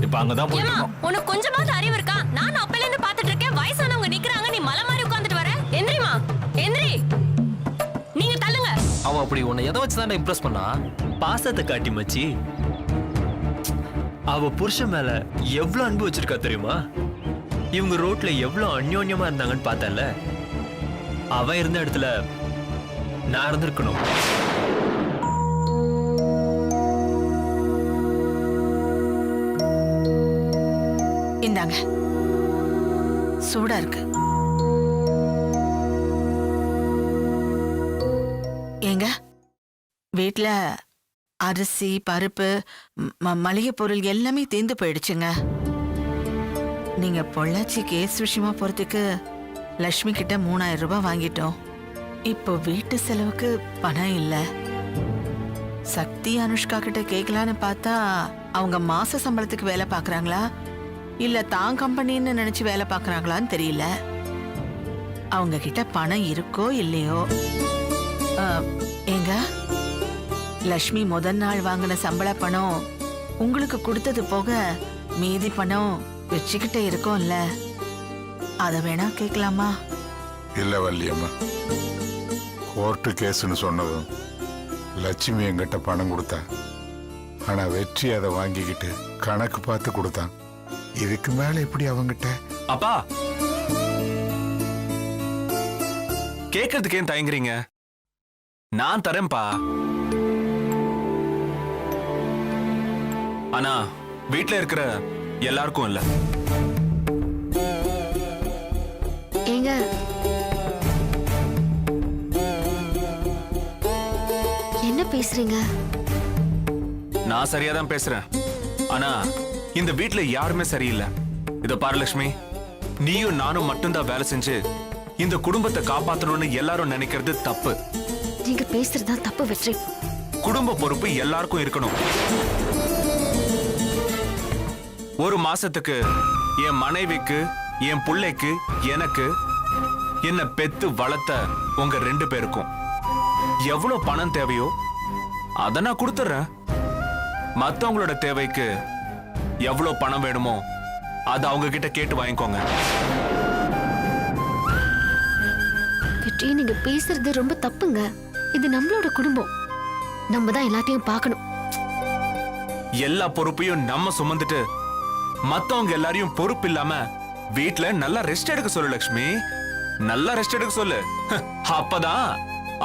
இப்ப அங்கதான் ஏமா போயிட்டோம். உனக்கு கொஞ்சமாவது அறிவு இருக்கா? நான் அப்பையில இருந்து பாத்துட்டு இருக்கேன், வயசானவங்க நிக்கிறாங்க, நீ மலை மாதிரி உட்கார்ந்துட்டு வர. எந்திரிமா, எந்திரி. நீங்க தள்ளுங்க. அவ அப்படி உன்னை எதை வச்சுதான் இம்ப்ரெஸ் பண்ணா? பாசத்தை காட்டி மச்சி. அவ புருஷன் மேல எவ்வளவு அன்பு வச்சிருக்கா தெரியுமா? இவங்க ரோட்ல எவ்வளவு அந்யோன்யமா இருந்தாங்கன்னு பார்த்தல. அவ இருந்த இடத்துல நான் இருந்திருக்கணும். இந்தாங்க, சூடா இருக்கு. ஏங்க, வீட்ல அரிசி பருப்பு மளிகை பொருள் எல்லாமே தீர்ந்து போயிடுச்சுங்க. நீங்க பொள்ளாச்சி கேஸ் விஷயமா போறதுக்கு லட்சுமி கிட்ட 3000 ரூபாய் வாங்கிட்டோம். இப்போ வீட்டு செலவுக்கு பணம் இல்ல. சக்தி அனுஷ்கா கிட்ட கேட்கலான்னு பார்த்தா அவங்க மாச சம்பளத்துக்கு வேலை பாக்குறாங்களா இல்ல தான் கம்பெனின்னு நினைச்சு வேலை பாக்குறாங்களான்னு தெரியல. அவங்க கிட்ட பணம் இருக்கோ இல்லையோ. ஏங்க, லட்சுமி முதல் நாள் வாங்கின சம்பள பணம் உங்களுக்கு கொடுத்தது போக மீதி பணம் வச்சுக்கிட்டே இருக்கோம்ல, அத வேணா கேட்கலாமா? இல்ல வள்ளியம்மா, கோர்ட்டு கேஸ்ன்னு சொன்னதும் லட்சுமி என்கிட்ட பணம் கொடுத்தா. ஆனா வெற்றி அதை வாங்கிக்கிட்டு கணக்கு பார்த்து கொடுத்தான். இதுக்கு மேல எப்படி அவங்கிட்ட? அப்பா, கேட்கறதுக்கு ஏன் தயங்குறீங்க? நான் தரேன்பா. ஆனா வீட்ல இருக்கிற எல்லாருக்கும் இல்ல. ஏங்க, என்ன பேசுறீங்க? நான் சரியாதான் பேசுறேன். ஆனா இந்த வீட்ல யாருமே சரியில்லை. இத பாரு லட்சுமி, நீயும் நானும் மட்டும்தான் வேலை செஞ்சு இந்த குடும்பத்தை காப்பாத்தணும்னு எல்லாரும் நினைக்கிறது தப்பு. நீங்க பேசுறதுதான் தப்பு வெற்றி. குடும்ப பொறுப்பு எல்லாருக்கும் இருக்கணும். ஒரு மாசத்துக்கு என் மனைவிக்கு, என் பிள்ளைக்கு, எனக்கு, என்ன பெத்து வளர்த்த உங்க 2 பேருக்கும் எவ்வளவு பணம் தேவையோ அதை நான் கொடுத்துறேன். மத்தவங்களோட தேவைக்கு எவ்வளவு பணம் வேணுமோ அதை அவங்க கிட்ட கேட்டு வாங்கிக்கோங்க. வெற்றி, நீங்க பேசுறது ரொம்ப தப்புங்க. இது நம்மளோட குடும்பம், நம்ம தான் எல்லாத்தையும் பார்க்கணும். எல்லா பொறுப்பையும் நம்ம சுமந்துட்டு மத்தவங்க எல்லாரையும் பொறுப்பு இல்லாம வீட்ல நல்லா ரெஸ்ட் எடுக்க சொல்லு லட்சுமி. நல்லா ரெஸ்ட் எடுக்க சொல்லு. அப்பதான்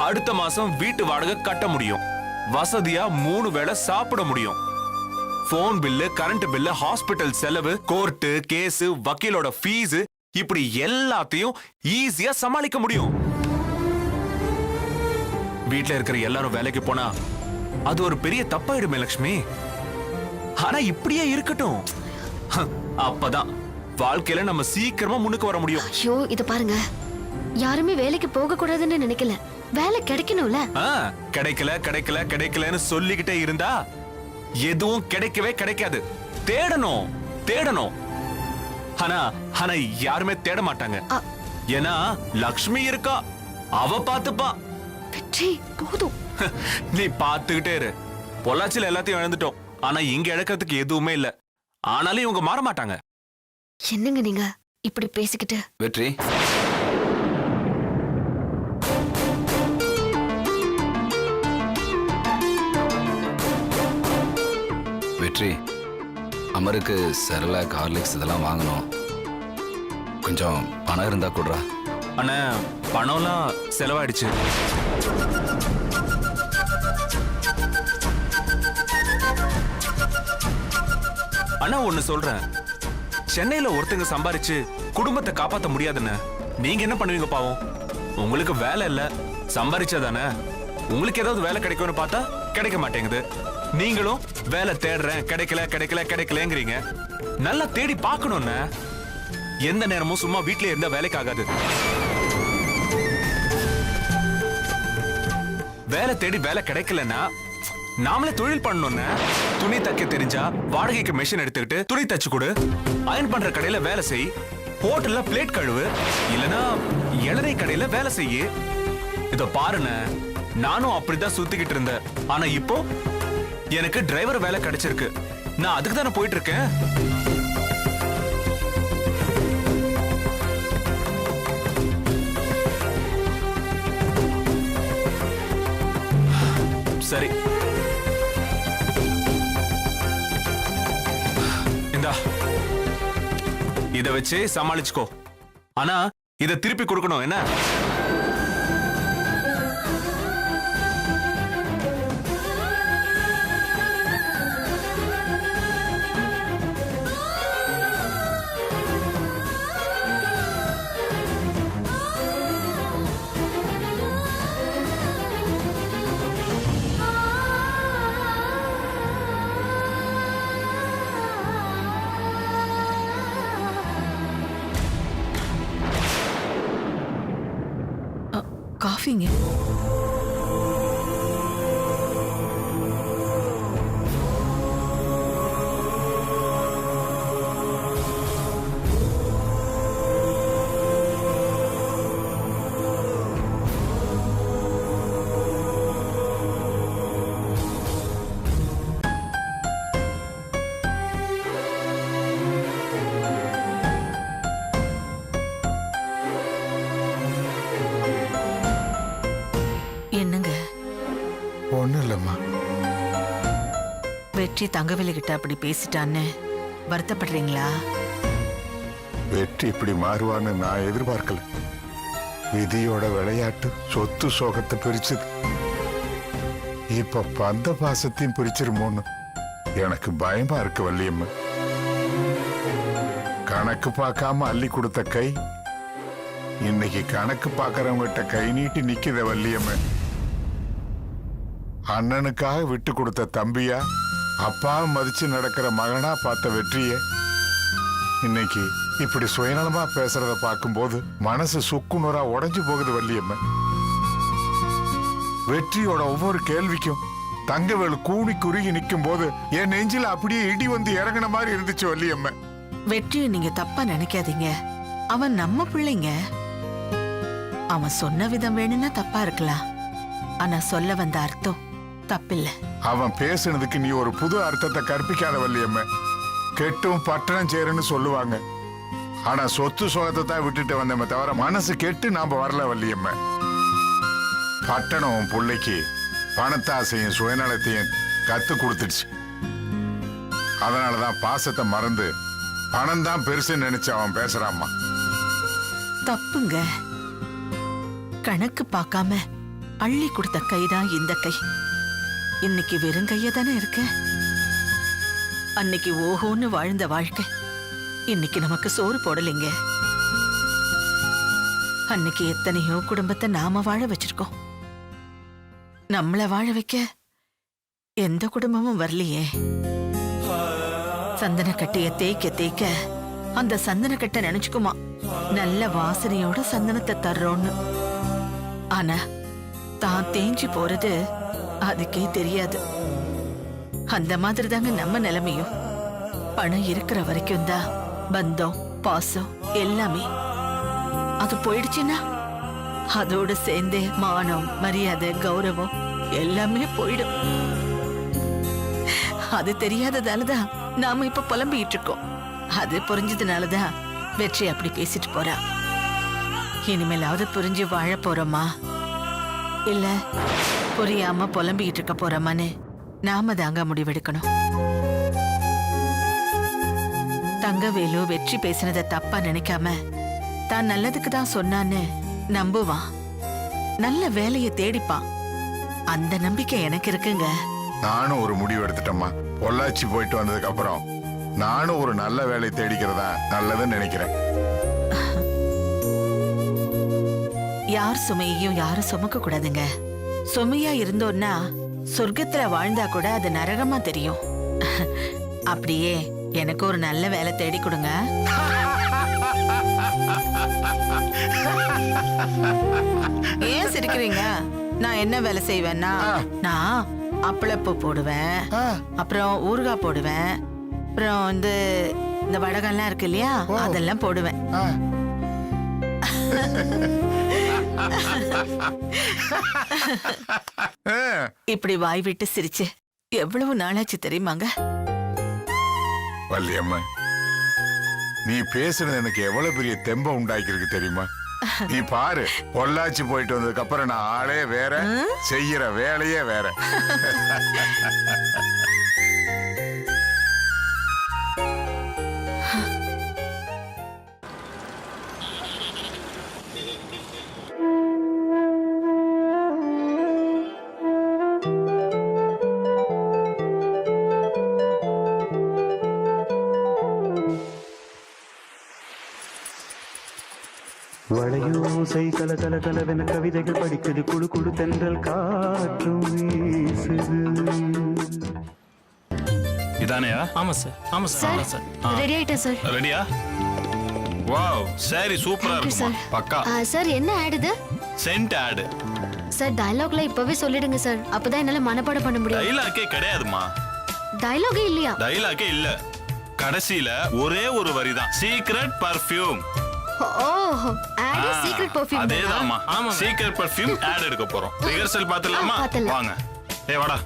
அடுத்த மாசம் வீட்டு வாடகை கட்ட முடியும். வசதியா 3 வேளை சாப்பிட முடியும். Phone bill, current bill, hospital செலவு, கோர்ட்டு கேஸ், வக்கீலோட ஃபீஸ், இப்படி எல்லாத்தையும் ஈஸியா சமாளிக்க முடியும். வீட்ல இருக்கிற எல்லாரும் வேலைக்கு போனா அது ஒரு பெரிய தப்பாயிடுமே லட்சுமி. ஆனா இப்படியே இருக்கட்டும். அப்பதான் வாழ்க்கையில நம்ம சீக்கிரமா முன்னுக்கு வர முடியும். ஐயோ, இத பாருங்க, யாருமே வேலைக்கு போக கூடாதுன்னு நினைக்கல. வேலை கிடைக்கணும்ல. கிடைக்கல கிடைக்கல கிடைக்கலன்னு சொல்லிக்கிட்டே இருந்தா எதுவும் கிடைக்கவே கிடைக்காது. தேடணும் தேடணும். ஆனா ஆனா யாருமே தேட மாட்டாங்க. ஏன்னா லக்ஷ்மி இருக்கா, அவ பாத்துப்பா. வெற்றி, போதும். நீ பாத்துக்கிட்டே இரு. பொள்ளாச்சியில எல்லாத்தையும் இழந்துட்டோம், ஆனா இங்க இழக்கிறதுக்கு எதுவுமே இல்ல. ஆனாலும் இவங்க மாற மாட்டாங்க. என்னங்க நீங்க இப்படி பேசிக்கிட்டு? வெற்றி, வெற்றி, அமருக்கு செரலாக், ஹார்லிக்ஸ் இதெல்லாம் வாங்கணும். கொஞ்சம் பணம் இருந்தா கொடுறா. ஆனா பணம்லாம் செலவாயிடுச்சு. ஆனா ஒண்ணு சொல்றேன், சென்னையில ஒருத்தங்க சம்பாரிச்சு குடும்பத்தை காப்பாத்த முடியாதுன்னு நீங்க என்ன பண்ணுவீங்க பாவம்? உங்களுக்கு வேலை இல்ல, சம்பாரிச்சாதானே. உங்களுக்கு ஏதாவது வேலை கிடைக்கும்னு பார்த்தா கிடைக்க மாட்டேங்குது. நீங்களும் வேலை தேடுறேன், கிடைக்கல கிடைக்கல கிடைக்கலங்கிறீங்க. நல்லா தேடி பார்க்கணும்னு. எந்த நேரமும் சும்மா வீட்ல இருந்தா வேலைக்கு ஆகாது. வேலை தேடி வேலை கிடைக்கலன்னா நாமளே தொழில் பண்ணணும்னு. துணி தைக்க தெரிஞ்சா வாடகைக்கு மெஷின் எடுத்துக்கிட்டு துணி தச்சு கொடு. அயன் பண்ற கடையில வேலை செய். ஹோட்டல்ல பிளேட் கழுவு. இல்லனா இளநீர் கடையில வேலை செய்யு. இத பாருண்ணே, நானும் அப்படிதான் சுத்திக்கிட்டு இருந்தேன். ஆனா இப்போ எனக்கு டிரைவர் வேலை கிடைச்சிருக்கு. நான் அதுக்கு தானே போயிட்டு இருக்கேன். சரி, இந்தா இத வச்சு சமாளிச்சுக்கோ. ஆனா இத திருப்பி கொடுக்கணும் என்ன? காஃபிங்க. என்னங்க? ஒன்றும் இல்லைம்மா. வெற்றி தங்கவேலு கிட்ட அப்படி பேசிட்டான்னு வருத்தப்படுறீங்களா? வெற்றி இப்படி மாறுவான்னு நான் எதிர்பார்க்கல. விதியோட விளையாட்டு சொத்து சோகத்தை பிரிச்சுது. இப்ப பந்த பாசத்தையும் பிரிச்சிருமோன்னு எனக்கு பயமா இருக்கு வள்ளியம்மா. கணக்கு பார்க்காம அள்ளி கொடுத்த கை இன்னைக்கு கணக்கு பார்க்கறவங்கிட்ட கை நீட்டி நிக்குத வள்ளியம்மா. அண்ணனுக்காக விட்டு கொடுத்த தம்பியா, அப்பா மதிச்சு நடக்கிற மகனா பார்த்த வெற்றிய இன்னைக்கு இப்படி சுயநலமா பேசுறத பார்க்கும்போது மனசு சுக்குநூறா உடைஞ்சு போகுது வள்ளியம்மா. வெற்றியோட ஒவ்வொரு கேள்விக்கும் தங்கவேலு கூணி குறுகி நிற்கும் போது என் நெஞ்சில அப்படியே இடி வந்து இறங்கின மாதிரி இருந்துச்சு வள்ளியம்மா. வெற்றியை நீங்க தப்பா நினைக்காதீங்க. அவன் நம்ம பிள்ளைங்க. அவன் சொன்ன விதம் வேணும்னா தப்பா இருக்கலாம், ஆனா சொல்ல வந்த அர்த்தம் தப்பில்ல. அவன் பேசுனதுக்கு நீ ஒரு புது அர்த்தத்தை கற்பிக்காத வள்ளியம்மா. கெட்டும் பட்டணம் சேருன்னு சொல்லுவாங்க, ஆனா சொத்து சோகத்தை தான் விட்டுட்டு வந்தோமே தவிர மனசு கெட்டு நாம வரல வள்ளியம்மா. பட்டணம் பிள்ளைக்கு பணத்தாசையும் சுயநலத்தையும் கத்து கொடுத்துடுச்சு. அதனாலதான் பாசத்தை மறந்து பணம் தான் பெருசுன்னு நினைச்சு அவன் பேசுறாம்மா. தப்புங்க. கணக்கு பார்க்காம அள்ளி கொடுத்த கைதான் இந்த கை. இன்னைக்கு வெறும் கைய தானே இருக்க. அன்னைக்கு ஓஹோன்னு வாழ்ந்த வாழ்க்கை இன்னைக்கு நமக்கு சோறு போடலைங்க. அன்னைக்கு எத்தனையோ குடும்பத்தை நாம வாழ வச்சிருக்கோம். நம்மள வாழ வைக்க எந்த குடும்பமும் வரலையே. சந்தன கட்டைய தேய்க்க தேய்க்க அந்த சந்தன கட்டை நினைச்சுக்குமா நல்ல வாசனையோட சந்தனத்தை தர்றோன்னு. ஆனா தான் தேஞ்சு போறது அதுக்கே தெரியாது. அந்த மாதிரி தாங்க நம்ம நிலைமையும். பணம் இருக்கிற வரைக்கும் தான் பந்தம் பாசம் எல்லாமே. அது போயிடுச்சுன்னா அதோட சேர்ந்தே மானம் மரியாதை கௌரவம் எல்லாமே போயிடும். அது தெரியாததாலதான் நாம இப்ப புலம்பிட்டு இருக்கோம். அது புரிஞ்சதுனாலதான் வெற்றி அப்படி பேசிட்டு போறா. இனிமேலாவது புரிஞ்சு வாழ போறோமா இல்ல புரியாம புலம்பிக்கிட்டு இருக்க போறோமான்னு நாம தாங்க முடிவெடுக்கணும். தங்கவேலு வெற்றி பேசினதை தப்பா நினைக்காம தான் நல்லதுக்கு தான் சொன்னான்னு நம்புவான். நல்ல வேலையை தேடிப்பான். அந்த நம்பிக்கை எனக்கு இருக்குங்க. நானும் ஒரு முடிவு எடுத்துட்டேம்மா. பொள்ளாச்சி போயிட்டு வந்ததுக்கு அப்புறம் நானும் ஒரு நல்ல வேலை தேடிக்கிறதா நல்லதுன்னு நினைக்கிறேன். யார் சுமையையும் யாரும் சுமக்க கூடாதுங்க. சுமையா இருந்தோம்னா சொர்க்கத்துல வாழ்ந்தா கூட அது நரகமா தெரியும். அப்படியே எனக்கு ஒரு நல்ல வேலை தேடி கொடுங்க. ஏன் சிரிக்கிறீங்க? நான் என்ன வேலை செய்வேன்னா, நான் அப்பளப்பூ போடுவேன், அப்புறம் ஊறுகாய் போடுவேன், அப்புறம் இந்த வடகம்லாம் இருக்கு இல்லையா அதெல்லாம் போடுவேன். இப்படி வாய் விட்டு சிரிச்சு எவ்வளவு நாளாச்சு தெரியுமாங்க? வள்ளியம்மா, நீ பேசுனது எனக்கு எவ்வளவு பெரிய தெம்ப உண்டாக்கிருக்கு தெரியுமா? நீ பாரு, பொள்ளாச்சி போயிட்டு வந்ததுக்கு அப்புறம் நான் ஆளே வேற, செய்யற வேலையே வேற. வளையோசை கல கல கலவென கவிதைகள் படிக்குது, குழு குழு தென்றல் காற்றும் வீசுது. இதானையா? ஆமா சார், ஆமா சார், ஆமா சார். ரெடி ஆயிட்டேன் சார். ரெடியா? வாவ், சரி, சூப்பரா Thank you, இருக்குமா. sir. பக்கா சார் என்ன ஆட் இது? Send ad. சார் டயலாக்ல இப்பவே சொல்லிடுங்க சார், அப்பதான் என்னால மனப்பாடம் பண்ண முடியும். டைலாக்கே கிடையாதுமா. டயலாகே இல்லையா? டைலாக்கே இல்ல. கடைசியில ஒரே ஒரு வரி தான், சீக்ரெட் பர்ஃபியூம். ஓ, ஆட் சீக்ரெட் பெர்ஃப்யூம். அதேதான்மா. ஆமா. சீக்ரெட் பர்ஃபியூம் ஆட் எடுக்க போறோம். ரிஹர்சல் பாத்துலாமா? பாத்துடலாம். வாங்க. ஏய் வாடா.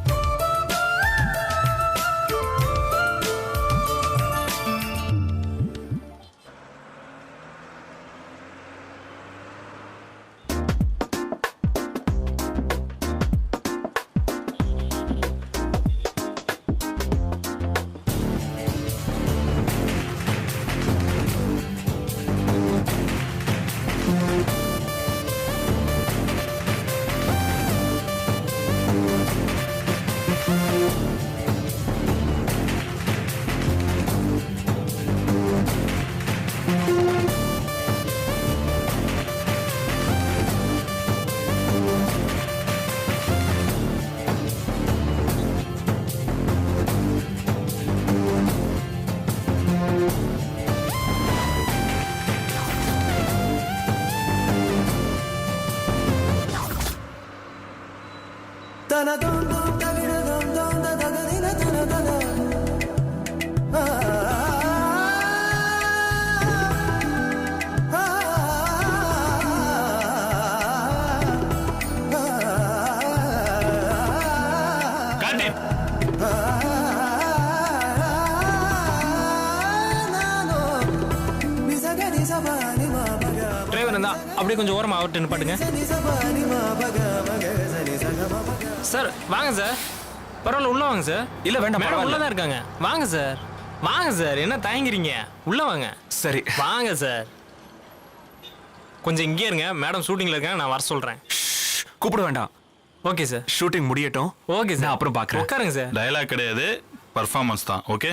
டிரைவர் தான் அப்படியே கொஞ்சம் ஓரமா அவுட் நிப்பாட்டுங்க சார். வாங்க சார், பரவாயில்ல, உள்ள வாங்க சார். இல்ல வேண்டாம், மேடம் பரவாயில்ல. உள்ளதான் இருக்காங்க. வாங்க சார், வாங்க சார், என்ன தயங்குறீங்க? உள்ள வாங்க. சரி, வாங்க சார். கொஞ்சம் இங்கே இருங்க, மேடம் ஷூட்டிங்ல இருக்காங்க, நான் வர சொல்றேன். கூப்பிட வேண்டாம். Okay sir. ஷூட்டிங் முடியட்டும். ஓகே சார், நான் அப்புறம் பார்க்கறேன். உட்காருங்க சார். டயலாக் கிடையாது, பர்ஃபார்மன்ஸ் தான். ஓகே.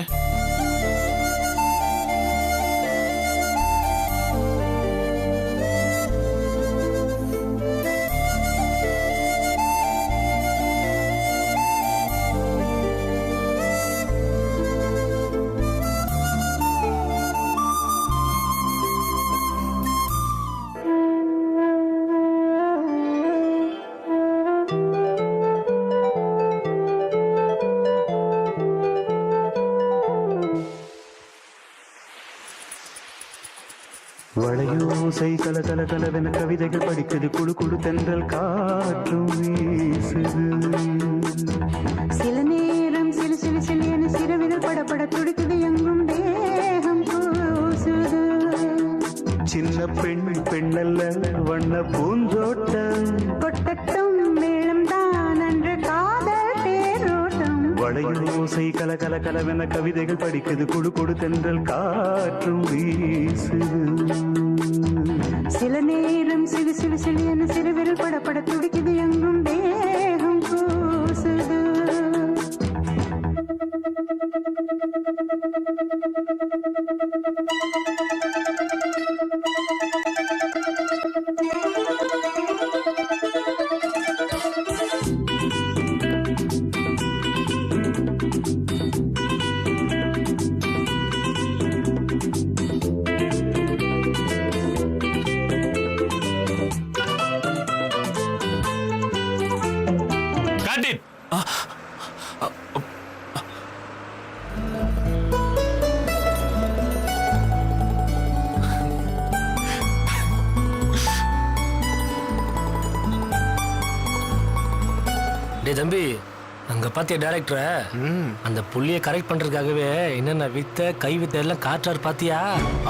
வளையோசை கல கல கலவென கவிதைகள் படிக்குது, குழு குழு தென்றல் காற்றும் வீசுது. சில நேரம் சிலு சிலு சிலு என சிறுவிரல் படப்பட துடிக்குது, எங்கும் தேகம் கூசுது. சின்ன பெண் பெண்ணல்ல வண்ண பூந்தோட்டம், கொட்டட்டும் மேளம் தான் அன்று காதல் தேரோட்டம். வளையோசை கல கல கலவென கவிதைகள் படிக்குது, குழு குழு தென்றல் காற்றும் வீசுது. சில நேரம் சிலு சிலு சிலு என சிறுவிரல் படப்பட துடிக்குது, எங்கும் தேகம் கூசுது. Cut it. டேய் தம்பி, அங்க பாத்திய டைரக்டர அந்த புள்ளிய கரெக்ட் பண்றதுக்காகவே என்னென்ன வித்த கை வித்த எல்லாம் காட்டுறாரு பாத்தியா?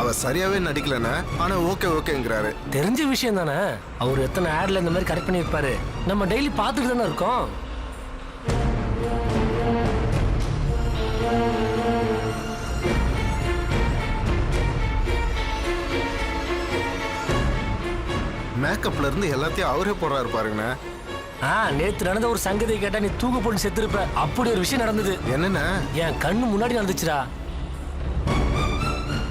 அவர் சரியாவே நடிக்கலண்ணா, ஆனா ஓகேங்கிறாரு. தெரிஞ்ச விஷயம் தானே. அவர் எத்தனை ஆட்ல இந்த மாதிரி கரெக்ட் பண்ணியிருப்பாரு, நம்ம டெய்லி பார்த்துட்டு தானே இருக்கோம். மேக்கப்ல இருந்து எல்லாத்தையும் அவரே போடுறாரு பாருங்கண்ணா. நேத்து நடந்த ஒரு சங்கதியை கேட்டா நீ தூக்கு போட்டு செத்துருப்ப. அப்படி ஒரு விஷயம் நடந்தது. என்னண்ணா? என் கண்ணு முன்னாடி நடந்துச்சுடா.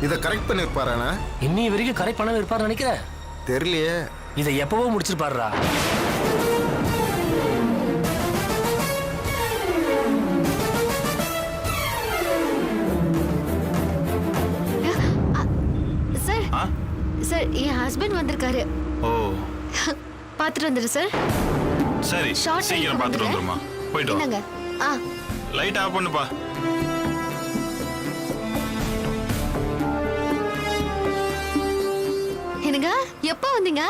இத கரெக்ட் பண்ணிருப்பாராண்ணா? இன்னி வரைக்கும் கரெக்ட் பண்ணாம இருப்பாரு நினைக்கிறேன். தெரியலையே. இதை எப்பவோ முடிச்சிருப்பாருடா. சார் சார், என் ஹஸ்பண்ட் வந்திருக்காரு. ஓ பாத்துட்டு வந்துரு சார். சரி, சீக்கிரம் பார்த்துட்டு வந்துருமா. போயிட்டு என்னங்க? லைட் ஆஃப் பண்ணுப்பா. என்னங்க, எப்போ வந்தீங்க?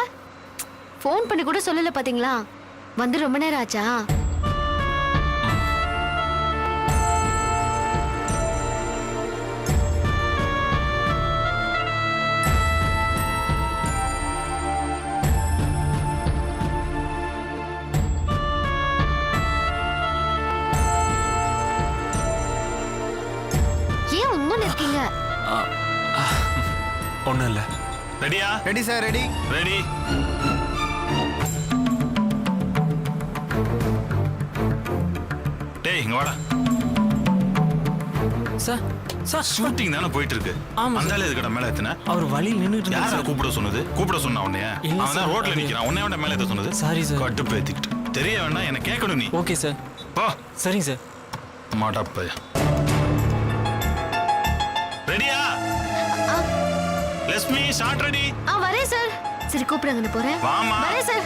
ஃபோன் பண்ணி கூட சொல்லல பாத்தீங்களா? வந்து ரொம்ப நேரம் ஆச்சா? ஒண்ணும் இல்ல. ரெடியா? Ready sir, ready. ரெடி. டேய் இங்க வாடா. சார் சார், ஷூட்டிங் தானே போயிட்டு இருக்கு. அந்தாலே எதுக்கடா மேல ஏத்துன? அவர் வழியில் நின்னுட்டு யாரை கூப்பிட சொன்னது? கூப்பிட சொன்னா உன்னைய? அவன் தான் ரோட்ல நிக்கிறான். உன்னைய விட மேல ஏத்த சொன்னது? Sorry sir. கட்டு பேத்திக்கிட்டு தெரிய வேண்டாம், என்ன கேட்கணும் நீ. Okay sir. போ. சரிங்க சார். மாட்டாப்ப. ரெடியா? Lakshmi shot ready. வரேன் சார். சரி கூப்பிடுங்க, நான் போறேன். வாமா. வரேன் சார்.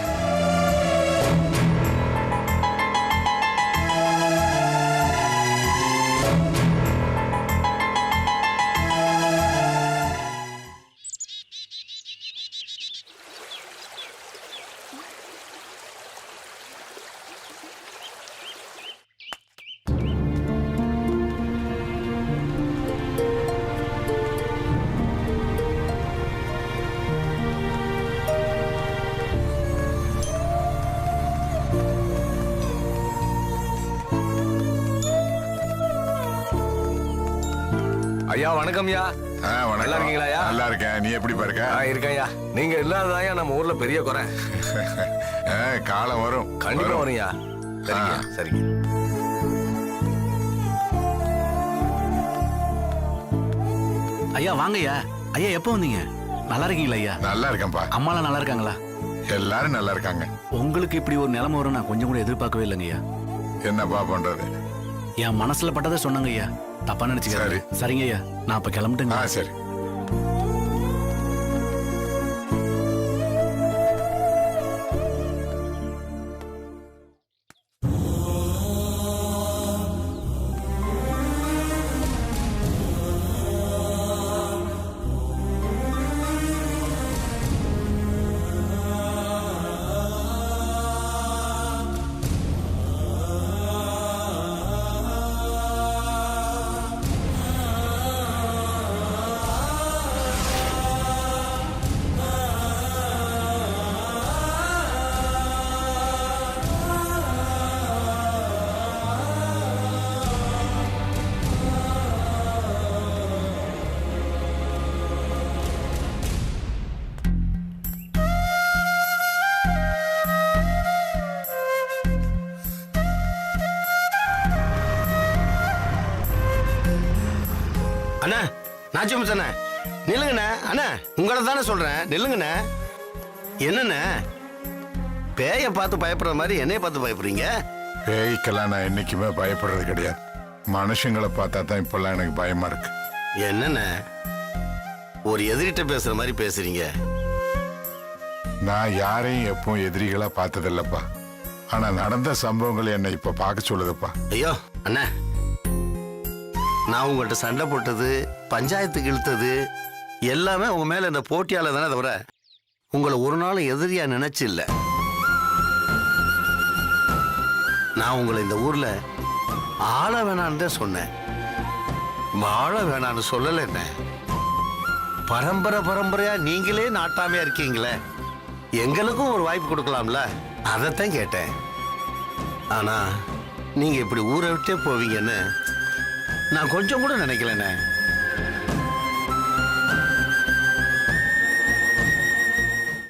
ஐயா வணக்கம் ஐயா. நல்லா இருக்கீங்களா? நல்லா இருக்கேன். நீ எப்படி பாருக்க? இருக்கேன்யா. நீங்க இல்லாததாயா நம்ம ஊர்ல பெரிய குறை. காலம் வரும். கண்டிப்பா வரும்யா. சரிங்க சரிங்க. ஐயா வாங்கய்யா. ஐயா எப்போ வந்தீங்க? நல்லா இருக்கீங்களா ஐயா? நல்லா இருக்கேன்ப்பா. அம்மாலாம் நல்லா இருக்காங்களா? எல்லாரும் நல்லா இருக்காங்க. உங்களுக்கு இப்படி ஒரு நிலைமை வரும் நான் கொஞ்சம் கூட எதிர்பார்க்கவே இல்லைங்க ஐயா. என்னப்பா பண்றது? என் மனசுல பட்டதை சொன்னாங்க ஐயா. தப்பா நினைச்சுக்காரு. சரிங்க ஐயா, நான் அப்ப கிளம்பிட்டேங்க. சரி. அண்ணா, நாச்சியம் தானே? நில்லுங்கண்ணே. அண்ணா, உங்களை தானே சொல்றேன், நில்லுங்கண்ணே. என்னண்ணே பேயை பார்த்து பயப்படுற மாதிரி என்னைய பார்த்து பயப்படுறீங்க? பேய்க்கெல்லாம் நான் என்னைக்குமே பயப்படுறது கிடையாது. மனுஷங்களை பார்த்தா தான் இப்பெல்லாம் எனக்கு பயமா இருக்கு. என்னண்ணே ஒரு எதிரிட்ட பேசுற மாதிரி பேசுறீங்க? நான் யாரையும் எப்பவும் எதிரிகளா பார்த்ததில்லப்பா. ஆனா நடந்த சம்பவங்கள் என்னை இப்ப பார்க்க சொல்லுதுப்பா. ஐயோ அண்ணா, நான் உங்கள்கிட்ட சண்டை போட்டது, பஞ்சாயத்துக்கு இழுத்தது எல்லாமே உங்க மேல இந்த போட்டியால தானே தவிர உங்களை ஒரு நாள் எதிரியா நினைச்சு இல்ல. நான் உங்களை இந்த ஊர்ல ஆள வேணான்னு தான் சொன்னேன், வாழ வேணான்னு சொல்லல. என்ன பரம்பரையா நீங்களே நாட்டாமையா இருக்கீங்களே, எங்களுக்கும் ஒரு வாய்ப்பு கொடுக்கலாம்ல, அதைத்தான் கேட்டேன். ஆனா நீங்க இப்படி ஊரை விட்டே போவீங்கன்னு நான் கொஞ்சம் கூட நினைக்கலண்ணே.